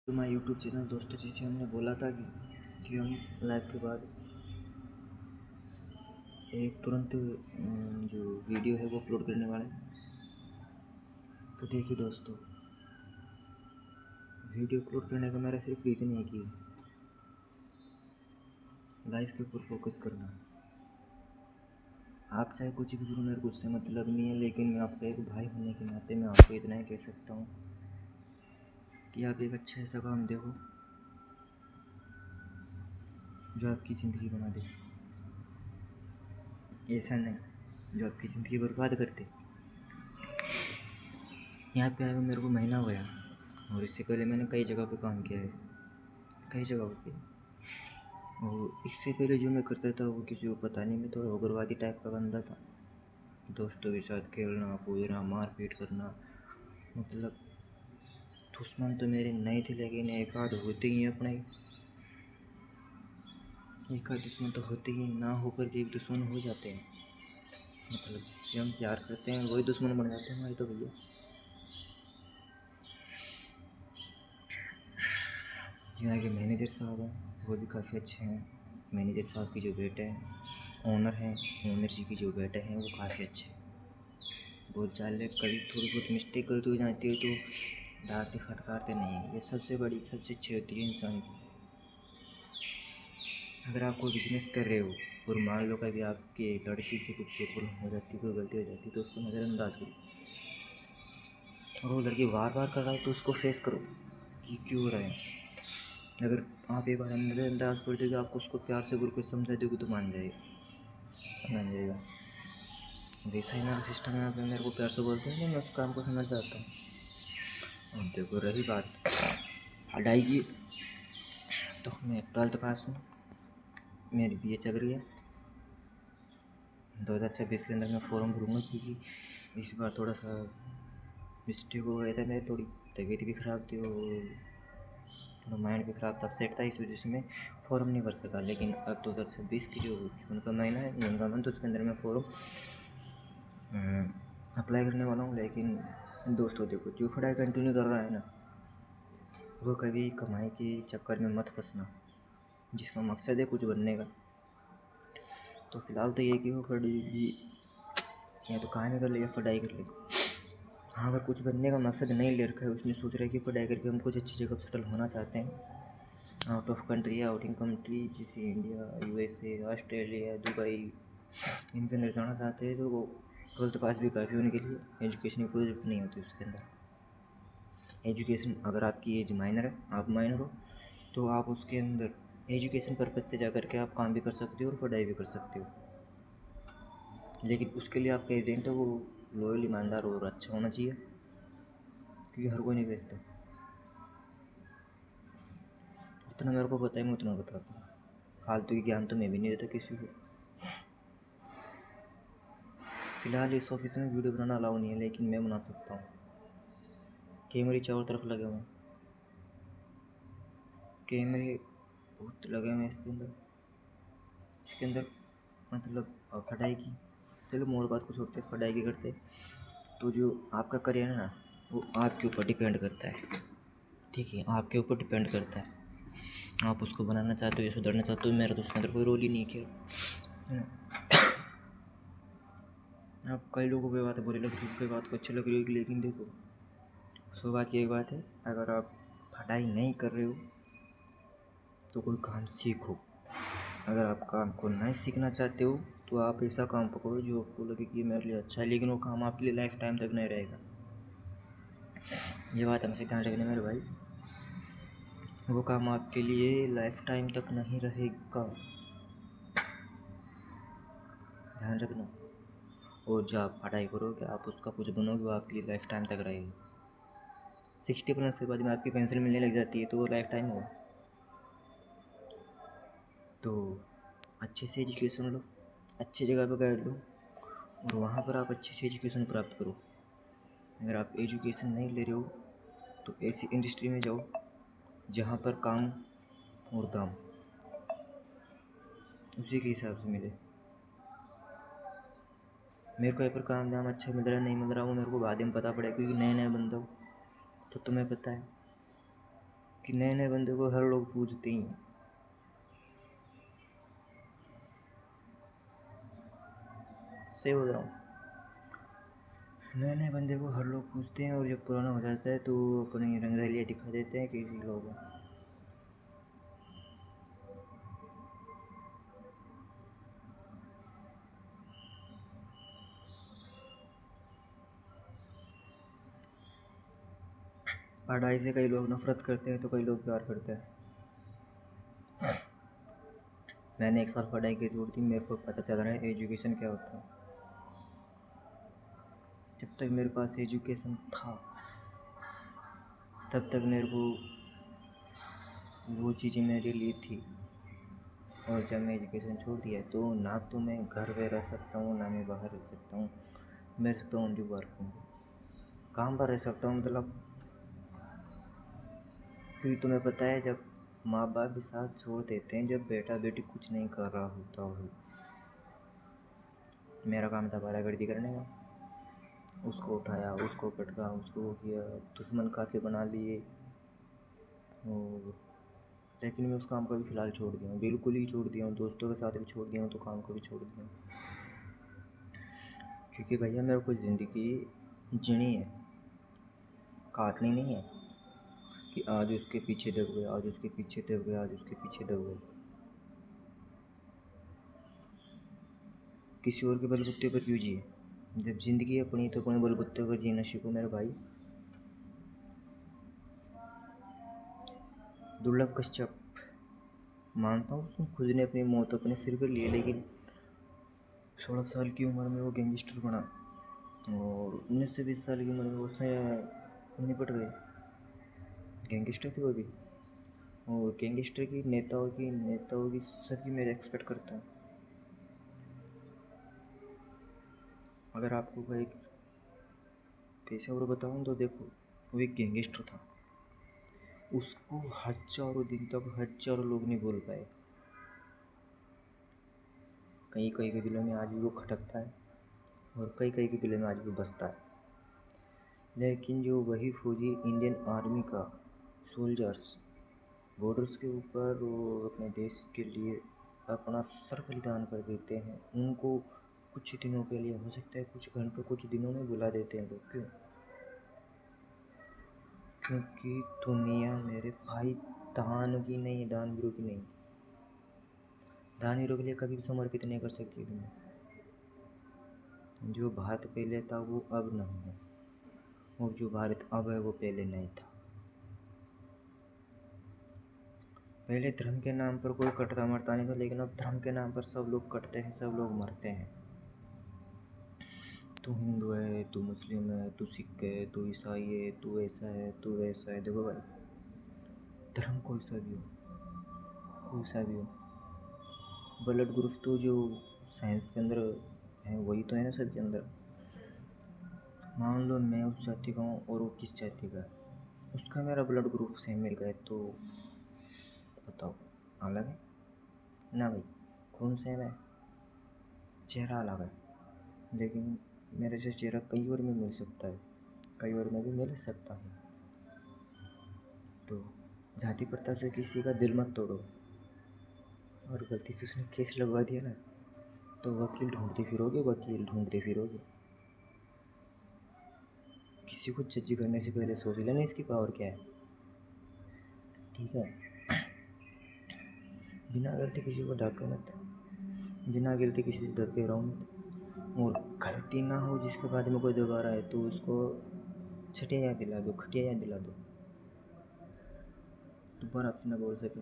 तो हमारा YouTube channel दोस्तों, जैसे हमने बोला था कि हम लाइव के बाद एक तुरंत जो वीडियो है वो अपलोड करने वाले हैं। तो देखिए दोस्तों, वीडियो अपलोड करने का मेरा सिर्फ रीज़न एक ही है, लाइफ के ऊपर फोकस करना। आप चाहे कुछ भी करो, मेरे को उससे मतलब नहीं है, लेकिन मैं आपका एक भाई होने के नाते मैं आपको इतना ही कह सकता हूँ कि आप एक अच्छा ऐसा काम देखो जो आपकी ज़िंदगी बना दे, ऐसा नहीं जो आपकी ज़िंदगी बर्बाद कर दे। यहाँ पे आए हुए मेरे को महीना हो गया, और इससे पहले मैंने कई जगह पे काम किया है, कई जगहों पे। और इससे पहले जो मैं करता था वो किसी को पता नहीं, मैं थोड़ा उग्रवादी टाइप का बंदा था। दोस्तों के साथ खेलना कूदना मारपीट करना, मतलब दुश्मन तो मेरे नहीं थे, लेकिन एक आध होते ही अपने, एक आध दुश्मन तो होते ही ना होकर के एक दुश्मन हो जाते हैं। मतलब जिससे हम प्यार करते हैं वही दुश्मन बन जाते हैं हमारे। तो भैया यहाँ के मैनेजर साहब हैं वो भी काफ़ी अच्छे हैं। मैनेजर साहब की जो बेटे हैं ओनर हैं, ओनर जी की जो बेटे हैं वो काफ़ी अच्छे हैं। बोल चाल में कभी थोड़ी बहुत मिस्टेक गलती हो जाती है तो डांटते फटकारते नहीं हैं। ये सबसे बड़ी सबसे अच्छी होती है इंसान की। अगर आप कोई बिजनेस कर रहे हो और मान लो कभी आपके लड़की से कुछ प्रॉब्लम हो जाती है, कोई गलती हो जाती है, तो उसको नज़रअंदाज करो। और वो लड़की बार बार कर रहा है तो उसको फेस करो कि क्यों हो रहा है। अगर आप एक बार नज़रअंदाज कर दोगे, आप उसको प्यार से गुरु को समझा दोगे तो मान जाएगा। वैसा ही मेरा सिस्टम है। यहाँ पे मेरे को प्यार से बोलते हैं, मैं उस काम को समझ जाता हूँ। और देखो रही बात पढ़ाई की, तो मैं 12th पास हूँ, मेरी BA चल रही है। 2026 के अंदर मैं फॉर्म भरूँगा, क्योंकि इस बार थोड़ा सा मिस्टेक हो गया था, मेरी थोड़ी तबीयत भी ख़राब थी और थोड़ा माइंड भी ख़राब था, अपसेट था, इस वजह से मैं फॉर्म नहीं भर सका। लेकिन अब 2026 की जो जून का महीना है, जून का मंथ, उसके अंदर मैं फॉर्म अप्लाई करने वाला हूँ। लेकिन दोस्तों देखो, जो पढ़ाई कंटिन्यू कर रहा है ना, वो कभी कमाई के चक्कर में मत फंसना। जिसका मकसद है कुछ बनने का, तो फ़िलहाल तो ये कि वो पढ़ी भी या तो काम ही कर ले या पढ़ाई कर ले। हाँ, अगर कुछ बनने का मकसद नहीं ले रखा है, उसने सोच रहा है कि पढ़ाई करके हम कुछ अच्छी जगह सेटल होना चाहते हैं, आउट ऑफ कंट्री या आउटिंग कंट्री, जैसे इंडिया, USA, ऑस्ट्रेलिया, दुबई, इनके अंदर जाना चाहते हैं, तो वो 12th पास भी काफ़ी होने के लिए एजुकेशन की कोई ज़रूरत नहीं होती उसके अंदर। एजुकेशन, अगर आपकी एज माइनर है, आप माइनर हो, तो आप उसके अंदर एजुकेशन पर्पज़ से जा कर के आप काम भी कर सकते हो और पढ़ाई भी कर सकते हो। लेकिन उसके लिए आपका एजेंट है वो लॉयल, ईमानदार और अच्छा होना चाहिए, क्योंकि हर कोई नहीं बेचता। जितना मेरे को पता है मैं उतना बताता हूँ, फालतू की ज्ञान तो मैं भी नहीं देता किसी को। फ़िलहाल इस ऑफिस में वीडियो बनाना अलाउ नहीं है, लेकिन मैं बना सकता हूँ। कैमरे चारों तरफ लगे हुए हैं, कैमरे बहुत लगे हुए हैं इसके अंदर मतलब पढ़ाई की, चलो मोर बात को छोड़ते हैं, पढ़ाई की करते। तो जो आपका करियर है ना, वो आपके ऊपर डिपेंड करता है। ठीक है, आपके ऊपर डिपेंड करता है, आप उसको बनाना चाहते हो या सुधरना चाहते हो। मेरा तो उसके अंदर कोई रोल ही नहीं खेल, है ना। आप कई लोगों की बात बुरी लग रही है, कई बात को अच्छी लग रही होगी, लेकिन देखो, सो बात की एक बात है, अगर आप पढ़ाई नहीं कर रहे हो तो कोई काम सीखो। अगर आप काम को नहीं सीखना चाहते हो तो आप ऐसा काम पकड़ो जो आपको लगे कि मेरे लिए अच्छा है, लेकिन वो काम आपके लिए लाइफ टाइम तक नहीं रहेगा। ये बात हमेशा ध्यान रखना मेरे भाई, वो काम आपके लिए लाइफ टाइम तक नहीं रहेगा, ध्यान रखना। और जब आप पढ़ाई करोगे, आप उसका कुछ बनोगे, वो आपके लिए लाइफ टाइम तक रहेगा। 60+ के बाद में आपकी पेंशन मिलने लग जाती है तो वो लाइफ टाइम होगा। तो अच्छे से एजुकेशन लो, अच्छी जगह पर गाइड लो, और वहाँ पर आप अच्छे से एजुकेशन प्राप्त करो। अगर आप एजुकेशन नहीं ले रहे हो तो ऐसी इंडस्ट्री में जाओ जहाँ पर काम और दाम उसी के हिसाब से मिले। मेरे को यहाँ पर काम दाम अच्छा मिल रहा है नहीं मिल रहा, वो मेरे को बाद में पता पड़ेगा, क्योंकि नए नए बंदा हो तो तुम्हें पता है कि नए नए बंदे को हर लोग पूछते ही हैं। सही बोल रहा हूँ। नए नए बंदे को हर लोग पूछते हैं और जब पुराना हो जाता है तो वो अपनी रंगरलियाँ दिखा देते हैं किसी लोग। पढ़ाई से कई लोग नफरत करते हैं तो कई लोग प्यार करते हैं। मैंने 1 साल पढ़ाई की छोड़ दी, मेरे को पता चल रहा है एजुकेशन क्या होता है। जब तक मेरे पास एजुकेशन था तब तक मेरे को वो चीज़ें मेरे लिए थी, और जब मैं एजुकेशन छोड़ दिया तो ना तो मैं घर पे रह सकता हूँ ना मैं बाहर रह सकता हूँ। मैं रह सकता हूँ जो वर्क में, काम पर रह सकता हूँ मतलब। क्योंकि तुम्हें पता है जब माँ बाप भी साथ छोड़ देते हैं जब बेटा बेटी कुछ नहीं कर रहा होता हो। मेरा काम था गुंडागर्दी करने का, उसको उठाया, उसको पटका, उसको वो किया, दुश्मन काफ़ी बना लिए। और लेकिन मैं उस काम को भी फ़िलहाल छोड़ दिया हूँ, बिल्कुल ही छोड़ दिया हूँ। दोस्तों के साथ भी छोड़ दिया हूँ तो काम को भी छोड़ दिया हूँ। क्योंकि भैया मेरे को ज़िंदगी जीनी है, काटनी नहीं है कि आज उसके पीछे दब गए, आज उसके पीछे दब गए, आज उसके पीछे दब गए। किसी और के बलबूते पर क्यों जिए? जब ज़िंदगी अपनी तो अपने बलबूते पर जीना सीखो मेरे भाई। दुर्लभ कश्यप, मानता हूँ उसने खुद ने अपनी मौत अपने सिर पर ली, लेकिन 16 साल की उम्र में वो गैंगस्टर बना और 19 से 20 साल की उम्र में वो उससे निपट गए। गैंगस्टर थे वो भी, और गैंगस्टर की नेताओं की सबकी मेरे एक्सपेक्ट करता हूँ। अगर आपको कोई कैसे और बताऊँ तो देखो, वो एक गैंगस्टर था, उसको हज़ारों दिन तक हज़ारों लोग नहीं बोल पाए। कई कई के दिलों में आज भी वो खटकता है और कई कई के दिलों में आज भी बसता है। लेकिन जो वही फौजी इंडियन आर्मी का सोल्जर्स बॉर्डर्स के ऊपर वो अपने देश के लिए अपना सर बलिदान कर देते हैं, उनको कुछ दिनों के लिए, हो सकता है कुछ घंटों कुछ दिनों में बुला देते हैं लोग। क्यों? क्योंकि दुनिया मेरे भाई दान की नहीं है, दानवीरों की नहीं। दानवीरों के लिए कभी भी समर्पित नहीं कर सकती दुनिया। जो भारत पहले था वो अब नहीं है, और जो भारत अब है वो पहले नहीं था। पहले धर्म के नाम पर कोई कटता मरता नहीं था, लेकिन अब धर्म के नाम पर सब लोग कटते हैं, सब लोग मरते हैं। तू हिंदू है, तू मुस्लिम है, तू सिख है, तू ईसाई है, तू ऐसा है, तू वैसा है। देखो भाई, धर्म कोई सा भी हो, कोई सा भी हो, ब्लड ग्रुप तो जो साइंस के अंदर है वही तो है ना सबके अंदर। मान लो मैं उस जाति का हूँ और वो किस जाति का है, उसका मेरा ब्लड ग्रुप सेम मिल गया तो बताओ अलग है ना भाई? खून सेम है, चेहरा अलग है, लेकिन मेरे से चेहरा कई और में मिल सकता है, कई और में भी मिल सकता है। तो जाति प्रथा से किसी का दिल मत तोड़ो। और गलती से उसने केस लगवा दिया ना तो वकील ढूंढते फिरोगे, वकील ढूंढते फिरोगे। किसी को जज करने से पहले सोच लेना इसकी पावर क्या है, ठीक है? बिना गलती किसी को डांटो मत, बिना गलती किसी से डरते रहो मत। और गलती ना हो जिसके बाद में कोई दोबारा आए तो उसको छठिया याद दिला दो, खटिया याद दिला दो, दोबारा आपसे ना बोल सके।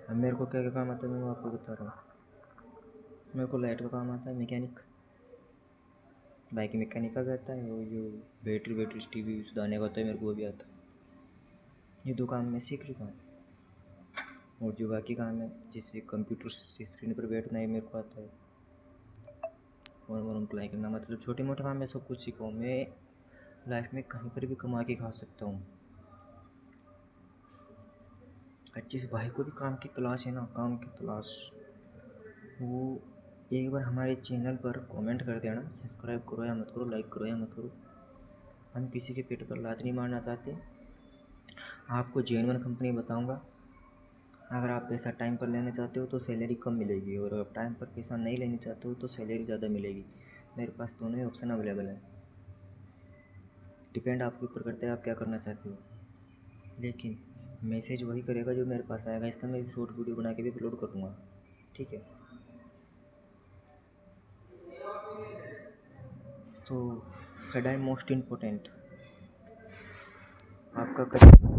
अब मेरे को क्या क्या काम आता है मैं आपको बता रहा हूँ। मेरे को लाइट का काम आता है, मैकेनिक, बाइक मैकेनिक का भी आता है, और जो बैटरी टीवी सुधारने का होता है मेरे को वो भी आता है। ये 2 काम मैं सीख चुका हूँ। और जो बाकी काम है जैसे कंप्यूटर स्क्रीन पर बैठना है मेरे को आता है, फॉर्म अप्लाई करना, मतलब छोटे मोटे काम मैं सब कुछ सीखा हूँ। मैं लाइफ में कहीं पर भी कमा के खा सकता हूँ। जिस भाई को भी काम की तलाश है ना, काम की तलाश, वो एक बार हमारे चैनल पर कमेंट कर देना, सब्सक्राइब करो या मत करो, लाइक करो या मत करो। हम किसी के पेट पर लात नहीं मारना चाहते। आपको जेन्युइन कंपनी बताऊंगा। अगर आप पैसा टाइम पर लेना चाहते हो तो सैलरी कम मिलेगी, और अगर टाइम पर पैसा नहीं लेना चाहते हो तो सैलरी ज़्यादा मिलेगी। मेरे पास दोनों ही ऑप्शन अवेलेबल है। डिपेंड आपके ऊपर करता है आप क्या करना चाहते हो। लेकिन मैसेज वही करेगा जो मेरे पास आएगा। इसका मैं शॉर्ट वीडियो बना के भी अपलोड करूँगा, ठीक है। तो फेडा मोस्ट इम्पोर्टेंट आपका करियर